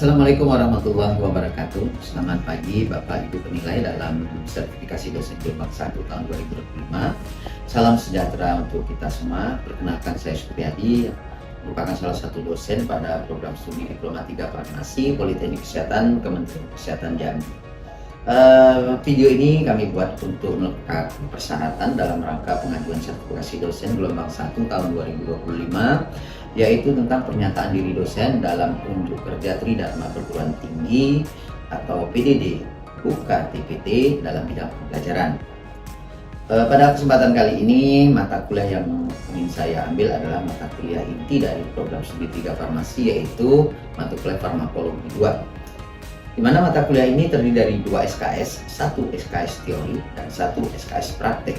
Assalamualaikum warahmatullahi wabarakatuh. Selamat pagi Bapak Ibu penilai dalam sertifikasi dosen gelombang 1 tahun 2025. Salam sejahtera untuk kita semua. Perkenalkan, saya Supriyadi, merupakan salah satu dosen pada program studi Diploma 3 Farmasi Politeknik Kesehatan Kementerian Kesehatan Jambi. Video ini kami buat untuk melengkapi persyaratan dalam rangka pengajuan sertifikasi dosen gelombang 1 tahun 2025, yaitu tentang pernyataan diri dosen dalam unjuk kerja Tridharma Perguruan Tinggi atau PDD buka TPT dalam bidang pembelajaran. Pada kesempatan kali ini, mata kuliah yang ingin saya ambil adalah mata kuliah inti dari program studi 3 Farmasi, yaitu mata kuliah Farmakologi 2. Di mana mata kuliah ini terdiri dari 2 SKS, 1 SKS teori dan 1 SKS praktek.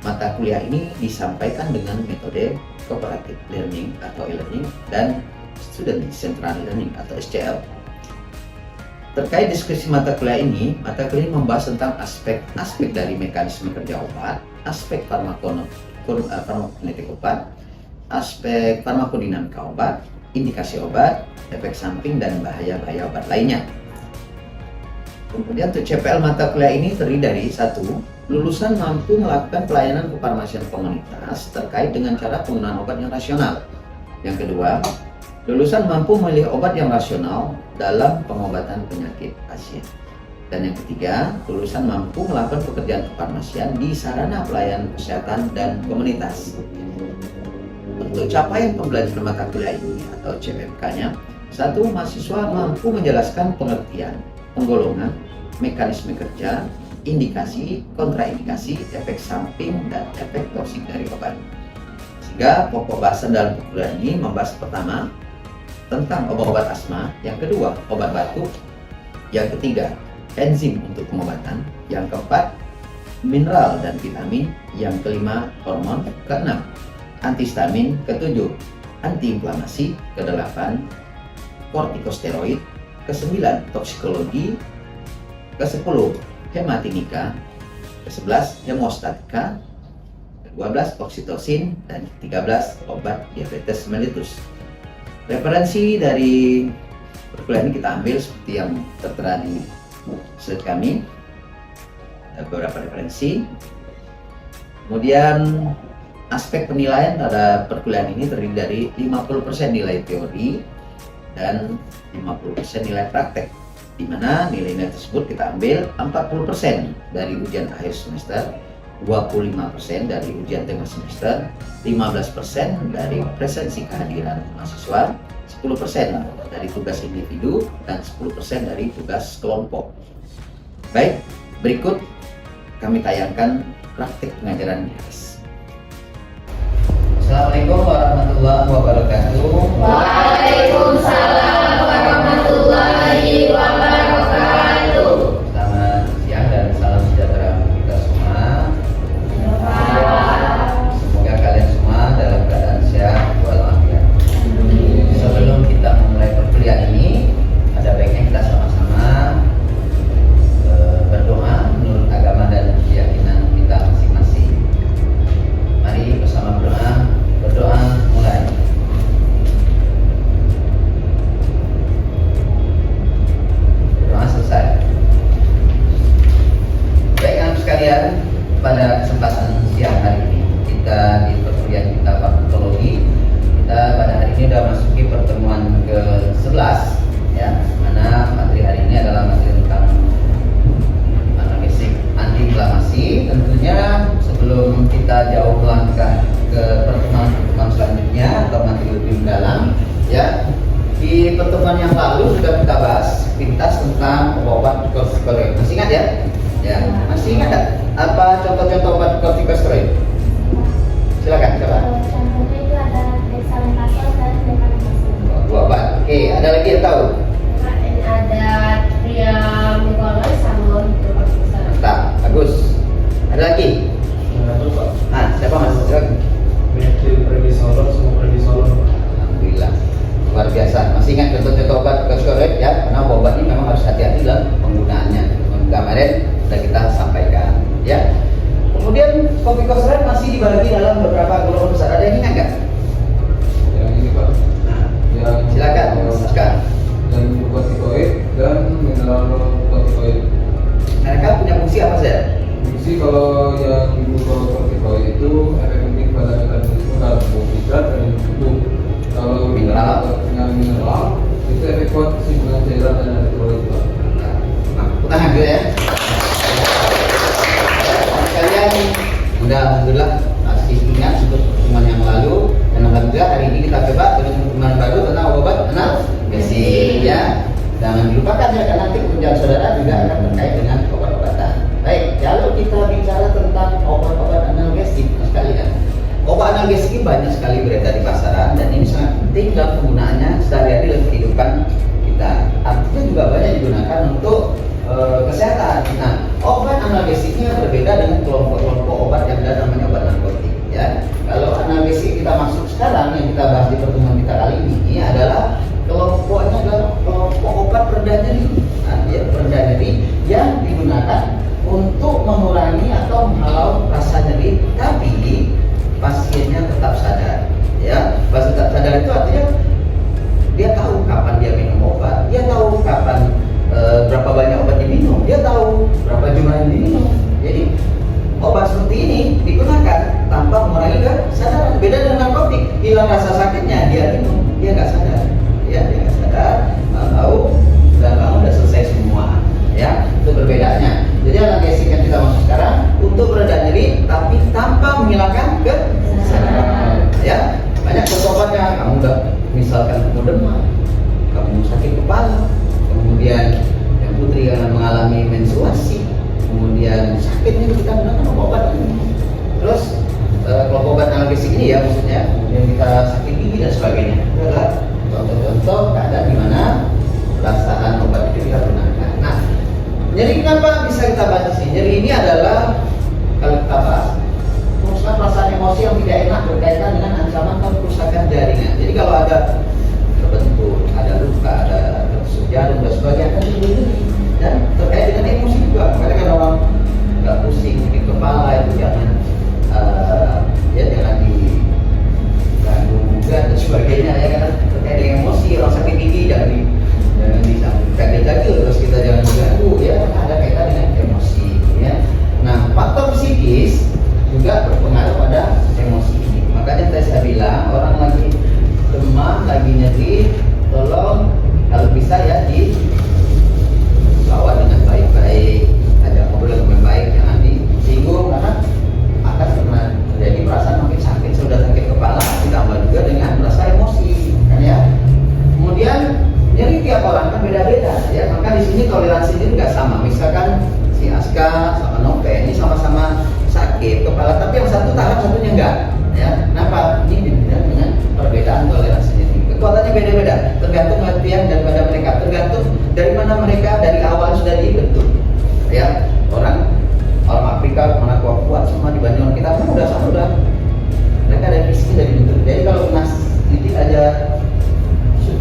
Mata kuliah ini disampaikan dengan metode Cooperative Learning atau e-learning dan Student Central Learning atau SCL. Terkait diskusi mata kuliah ini membahas tentang aspek dari mekanisme kerja obat, aspek farmakokinetik obat, aspek farmakodinamika obat, indikasi obat, efek samping, dan bahaya-bahaya obat lainnya. Kemudian untuk CPL mata kuliah ini terdiri dari 1. Lulusan mampu melakukan pelayanan kefarmasian komunitas terkait dengan cara penggunaan obat yang rasional. Yang kedua, lulusan mampu memilih obat yang rasional dalam pengobatan penyakit pasien. Dan yang ketiga, lulusan mampu melakukan pekerjaan kefarmasian di sarana pelayanan kesehatan dan komunitas. Untuk capaian pembelajaran mata kuliah ini atau CPMK-nya, 1. Mahasiswa mampu menjelaskan pengertian, penggolongan, mekanisme kerja, indikasi, kontraindikasi, efek samping, dan efek toksik dari obat. Sehingga pokok bahasan dalam perkuliahan ini membahas pertama tentang obat-obat asma, yang kedua obat batuk, yang ketiga enzim untuk pengobatan, yang keempat mineral dan vitamin, yang kelima hormon, keenam antihistamin, ketujuh antiinflamasi, kedelapan kortikosteroid, ke-9 toksikologi, ke-10 hematinika, ke-11 hemostatika, ke-12 oksitosin, dan ke-13 obat diabetes mellitus. Referensi dari perkuliahan ini kita ambil seperti yang tertera di slide kami. Ada beberapa referensi. Kemudian aspek penilaian pada perkuliahan ini terdiri dari 50% nilai teori dan 50% nilai praktek, di mana nilai-nilai tersebut kita ambil 40% dari ujian akhir semester, 25% dari ujian tengah semester, 15% dari presensi kehadiran mahasiswa, 10% dari tugas individu, dan 10% dari tugas kelompok. Baik, berikut kami tayangkan praktik pengajaran DAS. Assalamualaikum warahmatullahi wabarakatuh. Waalaikumsalam warahmatullahi wabarakatuh. Selamat siang dan salam sejahtera untuk kita semua. Semoga kalian semua dalam keadaan sehat walafiat. Sebelum kita memulai perkuliahan ini, ada baiknya kita sama-sama berdoa menurut agama dan keyakinan kita masing-masing. Mari bersama berdoa mulai. Berdoa selesai. Baik anak sekalian, pada kesempatan siang hari ini kita di perkuliahan kita farmakologi, kita pada hari ini sudah masuki pertemuan ke-11, ya, mana materi hari ini adalah materi tentang analgetik antiinflamasi. Tentunya sebelum kita jauh melangkah ke pertemuan selanjutnya atau materi lebih mendalam, ya, di pertemuan yang lalu sudah kita bahas pintas tentang obat kortikosteroid. Masih ingat ya? Ya, masih ingat gak? Apa contoh-contoh obat kortikosteroid? Silakan, coba. Contohnya itu ada dexamethasone dan dexamethasone. Dua obat. Oke, ada lagi yang tahu? Ada triamcinolone sama hidrokortikosteroid. Mantap, bagus. Ada lagi? Nah, siapa mas? Silakan. Prednisolon sama prednisolon. Alhamdulillah, luar biasa. Masih ingat contoh-contoh obat kortikosteroid ya? Karena obat ini memang harus hati-hati dalam penggunaannya. Kemarin sudah kita sampaikan, ya. Kemudian kortikosteroid masih dibagi dalam beberapa golongan besar. Ada yang ingat nggak? Yang ini Pak. Nah, Yang silakan, Mas Kak. Yang dan mineralocorticoid. Mereka punya fungsi apa saja? Fungsi kalau yang glucocorticoid itu efektif pada metabolisme karbohidrat dan tubuh. Kalau Mineral. dengan mineral itu efek kuat kesimpulan cairan dan elektrolit. Nah, tangan dulu ya. Kalian udah alhamdulillah masih ingat untuk pertemuan yang lalu, dan alhamdulillah hari ini kita coba dengan pertemuan baru tentang obat analgesik ya. Jangan dilupakan ya, karena nanti pekerjaan saudara juga akan terkait dengan obat-obatan. Baik, kalau kita bicara tentang obat-obat analgesik sekalian, obat analgesik ini banyak sekali beredar di pasaran dan ini sangat penting dalam penggunaannya sehari-hari dalam kehidupan kita. Artinya juga banyak digunakan untuk kesehatan. Nah, obat analgesiknya berbeda dengan kelompok-kelompok obat yang ada namanya obat narkotik. Ya, kalau analgesik kita masuk sekarang yang kita bahas di pertemuan kita kali ini adalah kelompoknya adalah kelompok obat pereda nyeri. Nah, ya, pereda nyeri yang digunakan untuk mengurangi atau menghalau rasa nyeri, tapi pasiennya tetap sadar. Ya, pas tetap sadar itu artinya dia tahu kapan dia minum obat, dia tahu kapan berapa banyak obat diminum, dia tahu berapa jumlah yang diminum. Jadi obat seperti ini digunakan tanpa mengurangi kesadaran. Beda dengan narkotik, hilang rasa sakitnya dia minum, dia nggak sadar, ya dia nggak sadar, tahu udah selesai semua, ya itu perbedaannya. Jadi analgesik yang kita maksud sekarang untuk mereda nyeri, tapi tanpa menghilangkan kesadaran. Ya banyak obatnya, kamu udah misalkan kamu demam, kamu sakit kepala, kemudian yang putri yang mengalami menstruasi, kemudian sakitnya kita gunakan obat ini. Terus kelompok obat analgesik ini ya maksudnya, kemudian kita sakit gigi dan sebagainya. Itu adalah contoh-contoh keadaan di mana perasaan obat itu kita gunakan. Nah, nyeri kenapa bisa kita bahas sih? Nyeri ini adalah kalau kita bahas merupakan perasaan emosi yang tidak enak berkaitan dengan ancaman atau kerusakan jaringan. Jadi kalau ada terbentur, ada luka, ada tusuk jarum dan sebagainya, kan ini dan terkait dengan emosi juga. Makanya kan orang nggak pusing, sakit kepala itu jangan ya jangan diganggu gugat dan sebagainya ya, karena terkait dengan emosi. Orang sakit gigi jangan disampai terus kita jangan diganggu ya, ada kaitan dengan emosi ya. Nah, faktor psikis juga berpengaruh pada emosi ini. Makanya tadi saya bilang orang lagi demam, lagi nyeri, tolong kalau bisa ya dibawa dengan baik-baik, ajak ngobrol dengan baik, jangan disinggung karena akan pernah terjadi perasaan makin sakit. Sudah sakit kepala ditambah juga dengan rasa emosi kan ya. Kemudian nyeri tiap orang kan beda-beda ya, maka di sini toleransi ini nggak sama. Misalkan si Aska sama Nope ini sama-sama sakit kepala, tapi yang satu tahan, satunya enggak ya. Kenapa? Ini dengan perbedaan toleransinya. Kekuatannya beda-beda, tergantung latihan daripada mereka, tergantung dari mana mereka dari awal sudah dibentuk ya. Orang Afrika mana kuat semua dibanding orang kita kan udah sama, udah mereka ada fisik dari bentuk. Jadi kalau kena sedikit aja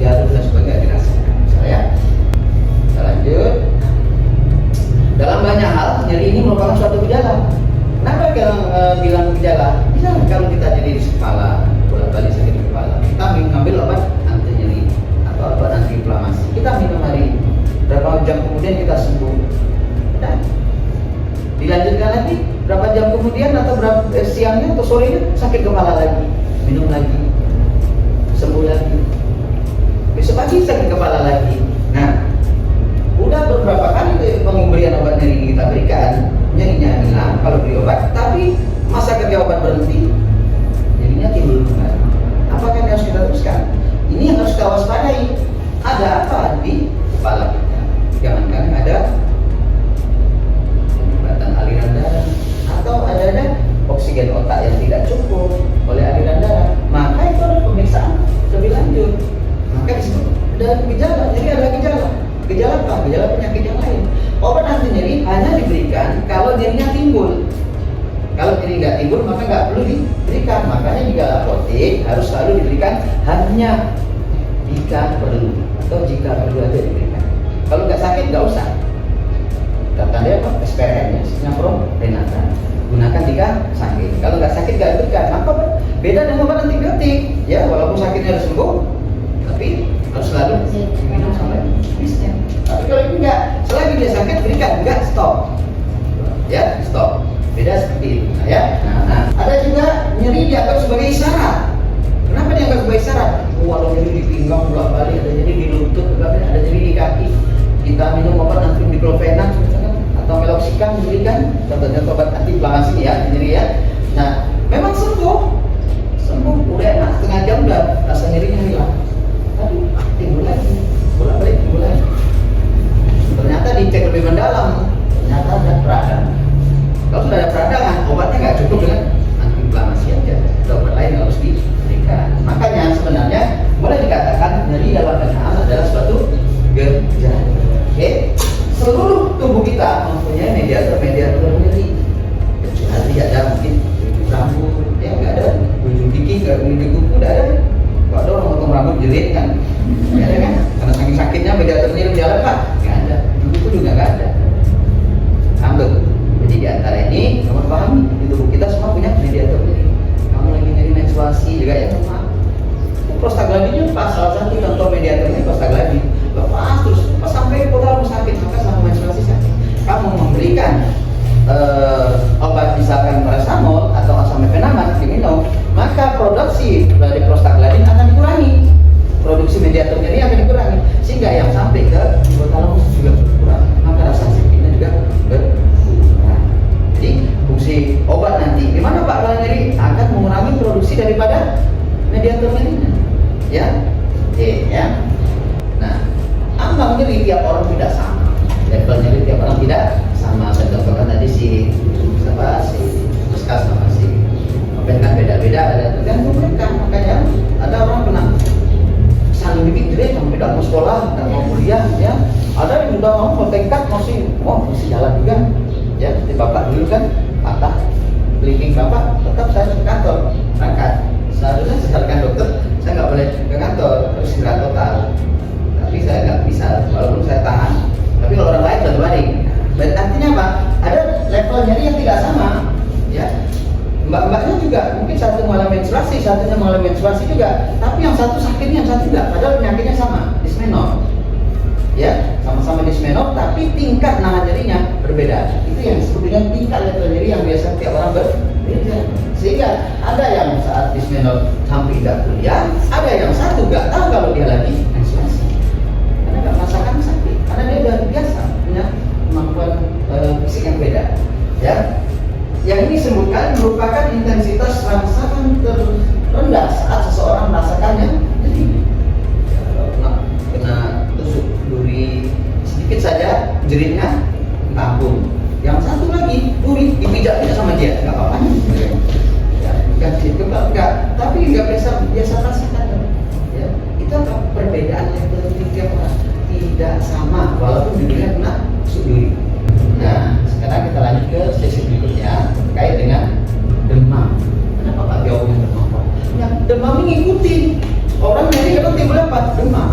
jarum dan sebagainya dirasakan. Saya lanjut. Dalam banyak hal nyeri ini merupakan suatu gejala. Kenapa bilang gejala? Bisa kalau kita jadi di kepala, bolak-balik sakit kepala, kita mengambil obat anti nyeri atau obat anti inflamasi. Kita minum hari ini, berapa jam kemudian kita sembuh. Dan dilanjutkan lagi, berapa jam kemudian atau berapa siangnya atau sorenya sakit kepala lagi, minum lagi, sembuh lagi. Besok pagi sakit kepala lagi. Nah, udah beberapa kali pemberian obat nyeri ini kita berikan, nyerinya hilang kalau beri obat, tapi masa kerja obat berhenti, nyerinya timbul kembali. Apakah yang harus kita teruskan? Ini yang harus kita waspadai. Ada apa di kepala kita? Jangan-jangan ada penyumbatan aliran darah atau ada oksigen otak yang tidak cukup oleh aliran darah. Maka itu ada pemeriksaan lebih lanjut. Maka disebut ada gejala. Jadi ada gejala. Gejala apa? Gejala penyakit yang lain. Obat anti nyeri hanya diberikan kalau nyerinya timbul. Kalau nyeri nggak timbul maka nggak perlu diberikan. Makanya di narkotik harus selalu diberikan hanya jika perlu atau jika perlu aja diberikan. Kalau nggak sakit nggak usah. Tandanya apa? SPRN-nya, Renata. Gunakan jika sakit. Kalau nggak sakit nggak diberikan. Maka beda dengan obat antibiotik. Ya, walaupun sakitnya harus sembuh, tapi harus selalu minum sampai habisnya. Tapi kalau enggak, selagi dia sakit berikan, enggak stop. Ya, stop. Beda seperti itu, ya. Nah, ada juga nyeri dianggap sebagai isyarat. Kenapa dianggap sebagai isyarat? Walau nyeri di pinggang bolak-balik, ada nyeri di lutut, ada nyeri di kaki. Kita minum obat anti diklofenak misalkan, atau meloxicam diberikan, contohnya obat anti inflamasi ya, nyeri ya. Nah, memang sembuh, udah enak, setengah jam udah rasa nyerinya hilang. Tapi timbul lagi, bolak-balik timbul lagi. Ternyata dicek lebih mendalam, ternyata ada peradangan. Kalau sudah ada peradangan, obatnya nggak cukup dengan anti inflamasi aja, ada obat lain yang harus diberikan. Makanya sebenarnya boleh dikatakan nyeri dalam keadaan adalah suatu gejala. Oke, seluruh tubuh kita mempunyai mediator nyeri. Kecuali ada mungkin rambut, ya nggak ada ujung gigi, nggak ujung kuku, nggak ada. Kalau ada orang potong rambut jerit kan, nggak ada kan? Karena saking sakitnya mediator nyeri berjalan pak, nggak ada. Ujung kuku juga nggak ada. Rambut. Jadi di antara ini kamu pahami di tubuh kita semua punya mediator nyeri. Kamu lagi nyeri menstruasi juga ya sama. Prostaglandinnya pas, salah satu contoh mediatornya prostaglandin. Lepas terus pas sampai kota kamu sakit, maka sama menstruasi sakit. Kamu memberikan obat misalkan paracetamol atau asamefenamat diminum, maka produksi dari prostaglandin akan dikurangi, produksi mediator nyeri akan dikurangi, sehingga yang sampai ke hipotalamus juga berkurang, maka rasa sakitnya juga berkurang. Jadi fungsi obat nanti gimana pak kalau nyeri akan mengurangi produksi daripada mediator nyerinya, ya, oke ya. Nah, ambang nyeri tiap orang tidak sama, level nyeri tiap orang tidak sama. Saya contohkan tadi si Puskas sama si Open kan beda-beda, ada tergantung mereka. Makanya ada orang kena saling bikin jerit sampai tidak mau sekolah, tidak mau kuliah, ya. Ada yang udah mau tekad masih jalan juga, ya. Seperti bapak dulu kan patah beliking bapak, tetap saya ke kantor berangkat. Seharusnya sekalkan dokter, saya nggak boleh ke kantor, harus istirahat total. Tapi saya nggak bisa, walaupun saya tahan. Tapi kalau orang lain berbalik. Artinya apa? Ada level nyeri yang tidak sama, ya. Mbak-mbaknya juga mungkin satu mengalami menstruasi, satunya mengalami menstruasi juga. Tapi yang satu sakitnya, yang satu tidak. Padahal penyakitnya sama, dismenor. Ya, sama-sama dismenor, tapi tingkat nahan nyerinya berbeda. Itu yang disebut dengan tingkat level nyeri yang biasa tiap orang berbeda. Sehingga ada yang saat dismenor sampai tidak kuliah, ada yang satu nggak tahu kalau dia lagi menstruasi, karena nggak merasakan sakit, karena dia udah biasa punya kemampuan fisik yang beda, ya. Yang ini disebutkan merupakan intensitas rangsangan terendah saat seseorang merasakannya. Jadi kalau kena tusuk duri sedikit saja, jeritnya tampung. Yang satu lagi duri dipijak sama dia, nggak apa-apa. Ya, bukan kebal enggak, tapi nggak biasa rasakan. Ya, itu apa perbedaan level tiap orang tidak sama, walaupun judulnya kena duri. Nah, sekarang kita lanjut ke sesi berikutnya terkait dengan demam. Kenapa Pak jauhnya demam Pak? Ya, demam ini ngikutin orang nyeri kalau timbul apa? Demam.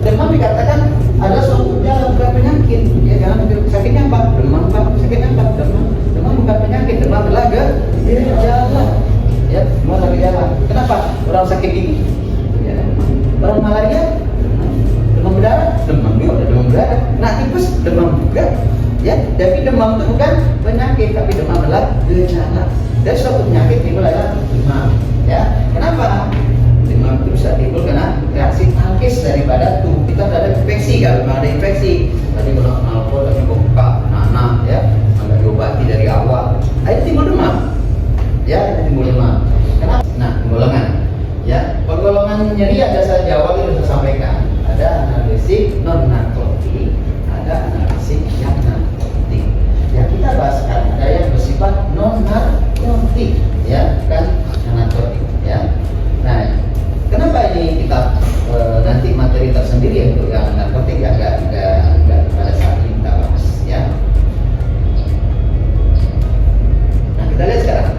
Demam dikatakan ada suatu gejala bukan penyakit. Ya, jangan pikir sakitnya apa? Demam Pak. Sakitnya apa? Demam. Demam bukan penyakit. Demam adalah gejala. Ya, demam adalah gejala. Kenapa? Orang sakit gigi, ya, orang malaria, demam berdarah, demam juga ada demam berdarah. Nah, tipes demam juga. Ya, tapi demam itu bukan penyakit, tapi demam adalah gejala. Dan suatu penyakit timbul adalah demam. Ya, kenapa? Demam itu bisa timbul karena reaksi alkes daripada tubuh kita terhadap infeksi. Kalau memang ada infeksi, tadi kalau knalpot, ada bengkak, nanah, ya, agak diobati dari awal, itu timbul demam. Ya, itu timbul demam. Kenapa? Nah, penggolongan. Ya, penggolongan nyeri ada saya jawab itu sudah sampaikan. Ada analgesik non narkotik, ada analgesik yang narkotik. Ya, kita bahas sekarang ada yang bersifat non narkotik, ya, kan narkotik, ya. Nah, kenapa ini kita nanti materi tersendiri untuk yang narkotik ya nggak pada saat ini kita bahas, ya. Nah, kita lihat sekarang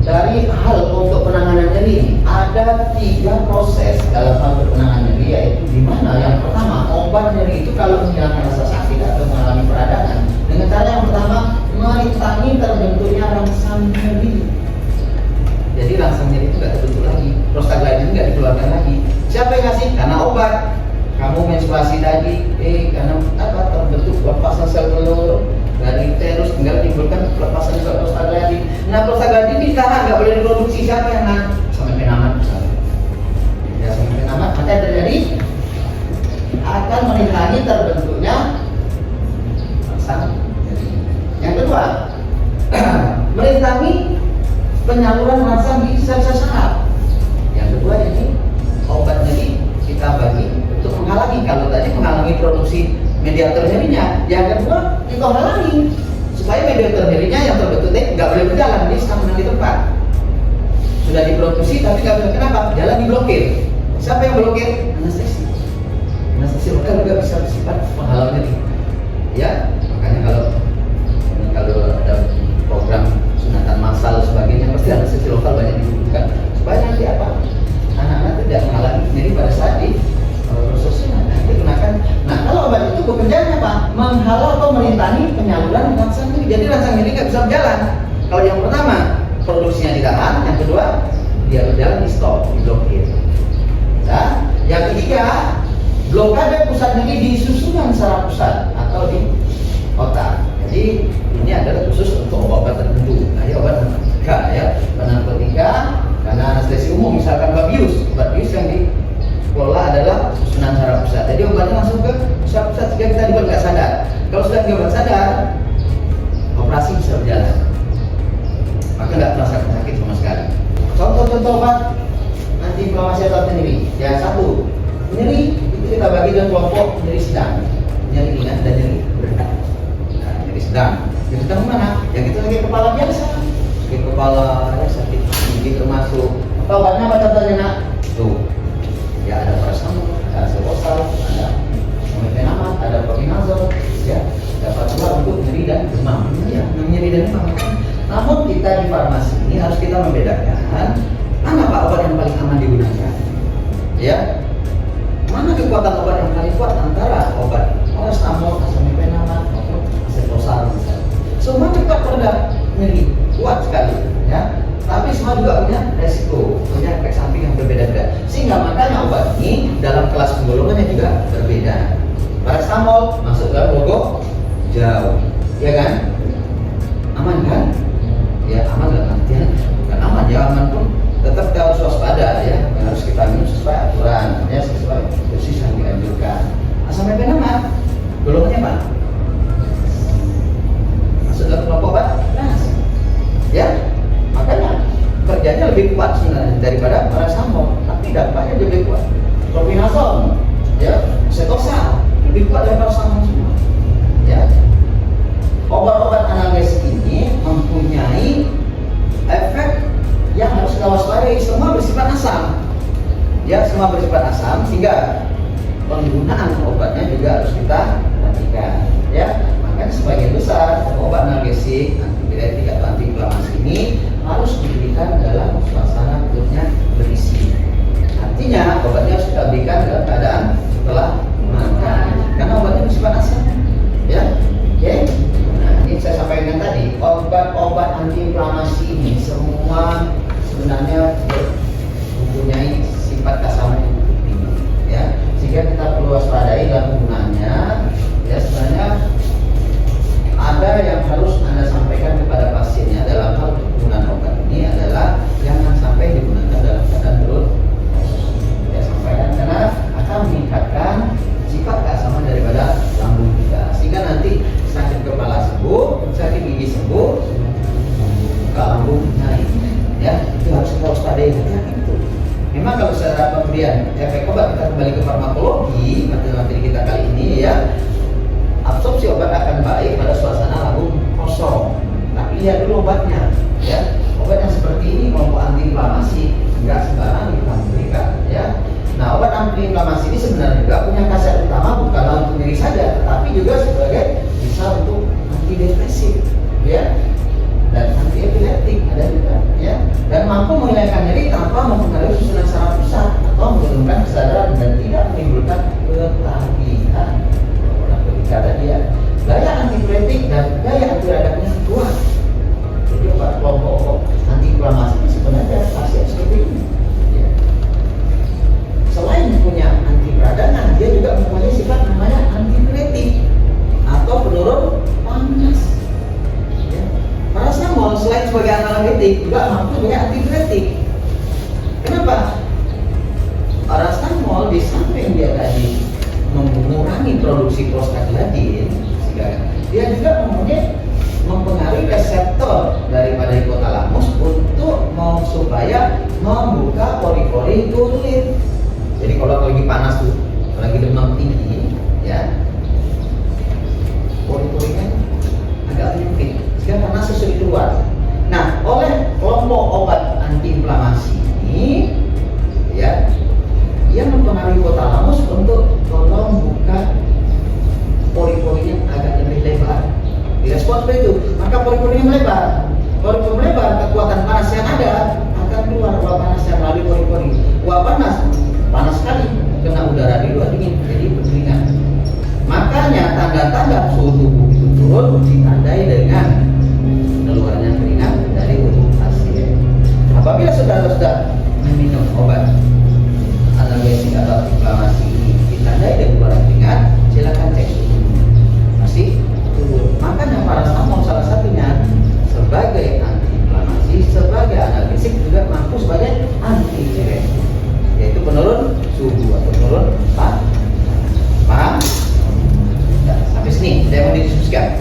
dari hal untuk penanganan nyeri ada 3 proses dalam hal penanganan nyeri, yaitu di mana yang pertama obat nyeri itu kalau menghilangkan rasa sakit atau mengalami peradangan dengan cara yang pertama merintangi terbentuknya rangsang nyeri. Jadi rangsang nyeri itu nggak terbentuk lagi, prostaglandin nggak dikeluarkan lagi, Siapa yang ngasih? Karena obat. Kamu menstruasi tadi, karena apa? Terbentuk pelepasan sel telur dari uterus, tinggal timbulkan pelepasan sel prostaglandin. Nah, prostaglandin ditahan, nggak boleh diproduksi. Siapa yang nahan? Sampai penamat misalnya. Ya, sampai penamat, maka yang terjadi akan menghalangi terbentuknya pasang. Yang kedua, merintangi penyaluran rangsang di sel-sel saraf. Yang kedua ini obat nyeri kita bagi untuk menghalangi. Kalau tadi menghalangi produksi mediator nyerinya, yang kedua kita halangi supaya mediator nyerinya yang terbentuk nggak boleh berjalan, dia stagnan di tempat. Sudah diproduksi tapi nggak boleh, kenapa? Jalan diblokir. Siapa yang blokir? Anestesi. Anestesi lokal juga bisa bersifat penghalang nyeri. Ya, makanya kalau ada program sunatan massal sebagainya pasti anestesi lokal banyak dibutuhkan supaya nanti apa? Anak-anak tidak mengalami nyeri pada saat di prosesnya. Nah, digunakan. Nah, kalau obat itu bekerjanya apa? Menghalau atau merintangi penyaluran rangsang nyeri. Jadi rangsang nyeri nggak bisa berjalan. Kalau yang pertama produksinya ditahan, yang kedua dia berjalan di stop, diblokir. Nah, yang ketiga blokade pusat nyeri di susunan saraf pusat atau di otak. Jadi ini adalah khusus untuk obat tertentu. Nah, ya obat narkotika ya, narkotika karena anestesi umum misalkan obat bius yang dikelola adalah susunan saraf pusat. Jadi obatnya langsung ke saraf pusat sehingga kita dibuat nggak sadar. Kalau sudah dibuat sadar, operasi bisa berjalan, maka nggak merasakan sakit sama sekali. Contoh-contoh obat antiinflamasi atau nyeri. Ya, satu, nyeri itu kita bagi dalam kelompok nyeri sedang, nyeri ringan dan nyeri berat. Nah, nyeri sedang mana? Yang itu sakit kepala biasa, sakit kepala, sakit gigi termasuk. Apa obatnya apa contohnya nak? Tuh, ya ada paracetamol, ada Cefosal, ada Omeprazole, ada Propinazol, ya dapat juga untuk nyeri dan demam. Ya, nyeri dan demam. Namun kita di farmasi ini harus kita membedakan mana pak obat yang paling aman digunakan. Ya, mana kekuatan obat yang paling kuat antara obat paracetamol, Omeprazole, maupun Cefosal misalnya. Semua cepat meredam nyeri, kuat sekali, ya. Tapi semua juga punya resiko, punya efek samping yang berbeda-beda. Sehingga makanya obat ini dalam kelas penggolongannya juga berbeda. Paracetamol masuk dalam logo jauh, ya kan? Aman kan? Ya aman dalam artian bukan aman, ya aman pun tetap kita harus waspada ya. Harus kita minum sesuai aturan, ya sesuai dosis yang dianjurkan. Sampai penamat, golongannya apa? Dalam kelompok obat keras, ya makanya kerjanya lebih kuat sebenarnya daripada paracetamol, tapi dampaknya lebih kuat. Propinazol, ya, Cefosal lebih kuat daripada paracetamol semua. Ya, obat-obat analgesik ini mempunyai efek yang harus kita waspadai. Semua bersifat asam, ya, semua bersifat asam sehingga penggunaan obatnya juga harus kita perhatikan, ya. Makanya sebagian besar obat analgesik, antipiretik atau antiinflamasi ini harus diberikan dalam suasana perutnya berisi. Artinya obatnya harus kita berikan dalam keadaan setelah makan, karena obatnya bersifat asam, ya. Oke. Nah, ini saya sampaikan tadi, obat-obat antiinflamasi ini semua sebenarnya mempunyai sifat keasaman yang tinggi, ya. Sehingga kita perlu waspadai dalam penggunaannya. Ya, sebenarnya ada yang harus Anda sampaikan kepada pasiennya dalam hal penggunaan obat ini adalah jangan sampai digunakan dalam keadaan perut kosong. Ya, sampaikan karena akan meningkatkan sifat keasaman daripada lambung kita, sehingga nanti sakit kepala sembuh, sakit gigi sembuh, buka lambung naik. Ya, itu harus kita waspadai itu. Memang kalau secara pemberian efek obat, kita kembali ke farmakologi materi kita kali ini, ya, absorpsi obat akan baik pada suasana lambung kosong. Tapi lihat dulu obatnya, ya. Obat yang seperti ini kelompok antiinflamasi enggak sembarang kita berikan, ya. Nah, obat antiinflamasi ini sebenarnya juga punya khasiat utama bukanlah untuk nyeri saja, tetapi juga sebagai bisa untuk antidepresif, ya, dan antiepileptik ada juga, ya, dan mampu menghilangkan nyeri tanpa mempengaruhi susunan saraf pusat atau menurunkan kesadaran dan tidak menimbulkan ketagihan. Tadi ya, daya antipiretik dan daya antiradaknya kuat. Jadi obat kelompok antiinflamasi sebenarnya khasiat seperti ini. Ya. Selain paracetamol selain sebagai analgetik juga mampu sebagai antidiuretik. Kenapa? Paracetamol di samping dia tadi mengurangi produksi prostaglandin, dia juga mempengaruhi reseptor daripada hipotalamus untuk supaya membuka pori-pori kulit. Jadi kalau lagi panas tuh, lagi demam tinggi, ya, pori-porinya agak menyempit, sehingga panas susah keluar. Nah, oleh kelompok obat antiinflamasi ini, ya, dia mempengaruhi hipotalamus untuk tolong buka pori-porinya agak lebih lebar. Direspon seperti itu, maka pori-porinya melebar. Pori-pori melebar, kekuatan panas yang ada akan keluar uap panas yang melalui pori-pori. Uap panas sekali, kena udara di luar dingin, jadi berkeringat. Makanya tanda-tanda suhu tubuh itu turun ditandai dengan keluarnya keringat dari tubuh pasien. Apabila saudara sudah meminum obat analgesik atau inflamasi ini ditandai dengan keluaran keringat, silakan cek suhu masih turun. Makanya paracetamol salah satunya sebagai antiinflamasi, sebagai analgesik juga mampu sebagai antidiuretik, yaitu penurun suhu atau penurun panas. Paham? Nah, sampai sini saya mau didiskusikan.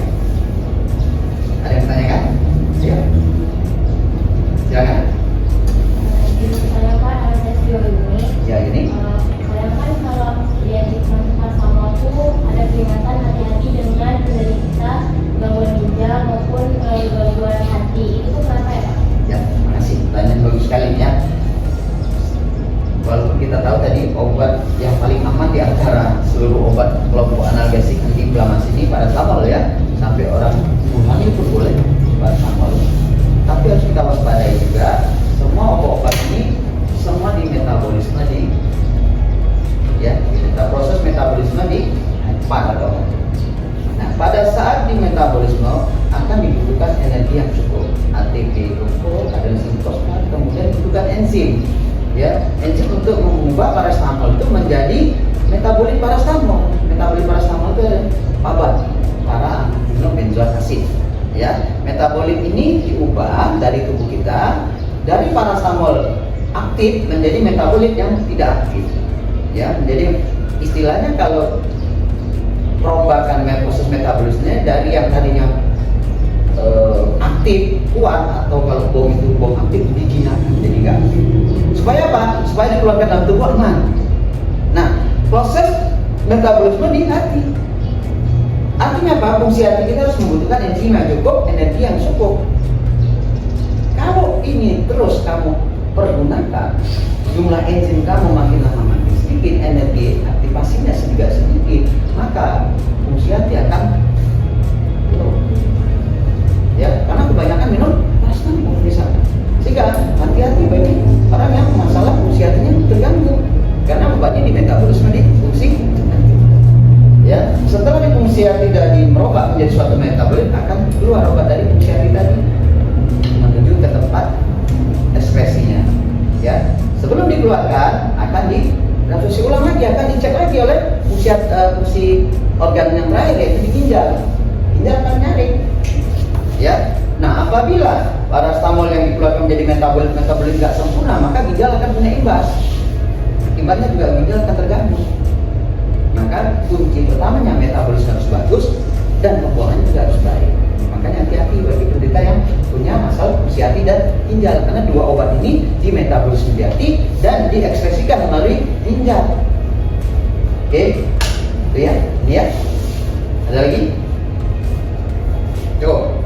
Ada yang bertanyakan? Ya. Silakan. Saya Pak, ada video ini. Ya ini. Saya kan kalau dia dikasih paracetamol itu ada peringatan hati-hati dengan penderita gangguan ginjal maupun gangguan hati. Itu tuh kenapa ya Pak? Ya, makasih. Pertanyaan bagus sekali ya. Walaupun kita tahu tadi obat yang paling aman di antara seluruh obat kelompok analgesik antiinflamasi ini paracetamol ya, sampai orang hamil pun boleh paracetamol. Tapi harus kita waspadai juga, semua obat ini semua di metabolisme proses metabolisme di pada. Nah, pada saat di metabolisme akan dibutuhkan energi yang cukup, ATP cukup, adenosine fosfat, kemudian dibutuhkan enzim. Ya, enzim untuk mengubah paracetamol itu menjadi metabolit paracetamol. Metabolit paracetamol itu obat para benzoat asid. Ya, metabolit ini diubah dari tubuh kita dari paracetamol aktif menjadi metabolit yang tidak aktif. Ya, jadi istilahnya kalau perombakan proses metabolisme dari yang tadinya aktif kuat, atau kalau bom itu bom aktif dijinakkan jadi nggak aktif. Supaya apa? Supaya dikeluarkan dalam tubuh aman. Nah, proses metabolisme di hati. Artinya apa? Fungsi hati kita harus membutuhkan enzim yang cukup, energi yang cukup. Kalau ini terus kamu pergunakan, jumlah enzim kamu makin lama makin sedikit, energi aktivasinya juga sedikit, maka fungsi hati akan turun. Ya, karena kebanyakan minum paracetamol misalnya. Sehingga hati-hati bagi orang yang masalah fungsi hatinya terganggu karena obatnya di metabolisme di fungsi hati. Ya, setelah di fungsi hati tadi merubah menjadi suatu metabolit, akan keluar obat dari fungsi hati tadi menuju ke tempat ekspresinya. Ya, sebelum dikeluarkan akan ditransfusi ulang lagi, akan dicek lagi oleh fungsi organ yang terakhir, yaitu di ginjal. Ginjal akan nyaring. Ya, nah apabila paracetamol yang dikeluarkan menjadi metabolit nggak sempurna, maka ginjal akan punya imbas. Akibatnya juga ginjal akan terganggu. Maka kunci pertamanya metabolisme harus bagus dan pembuangan juga harus baik. Makanya hati-hati bagi penderita yang punya masalah fungsi hati dan ginjal, karena dua obat ini di metabolisme di hati dan diekspresikan melalui ginjal. Oke, itu ya, ini ya. Ada lagi? Cukup.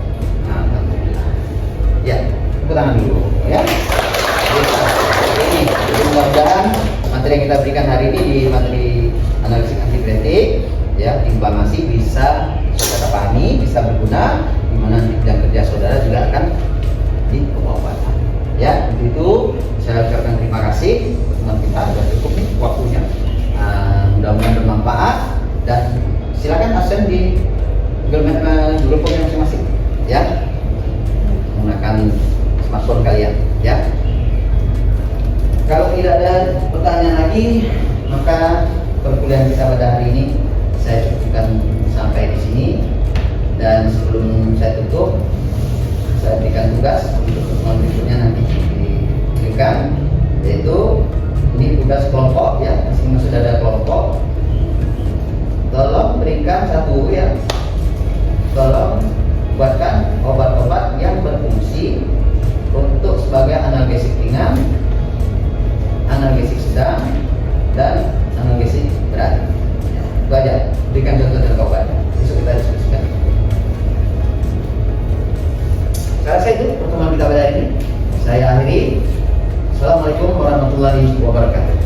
Ya, tepuk tangan dulu ya. Ini mudah-mudahan materi yang kita berikan hari ini di materi analisis antidiuretik ya, inflamasi bisa saudara pahami, bisa berguna, di mana di bidang kerja saudara juga akan di pengobatan. Ya, begitu saya ucapkan terima kasih. Teman kita sudah cukup nih waktunya. Mudah-mudahan bermanfaat dan silakan absen di Google Form masing-masing ya, menggunakan smartphone kalian ya. Kalau tidak ada pertanyaan lagi, maka perkuliahan kita pada hari ini saya cukupkan sampai di sini. Dan sebelum saya tutup, saya berikan tugas untuk pertemuan berikutnya nanti diberikan, yaitu ini tugas kelompok ya, masing-masing sudah ada kelompok. Tolong berikan satu ya, tolong buatkan obat-obat yang berfungsi untuk sebagai analgesik ringan, analgesik sedang, dan analgesik berat. Itu aja, berikan contoh dan obatnya. Besok kita diskusikan. Saya rasa itu pertemuan kita pada hari ini. Saya akhiri. Assalamualaikum warahmatullahi wabarakatuh.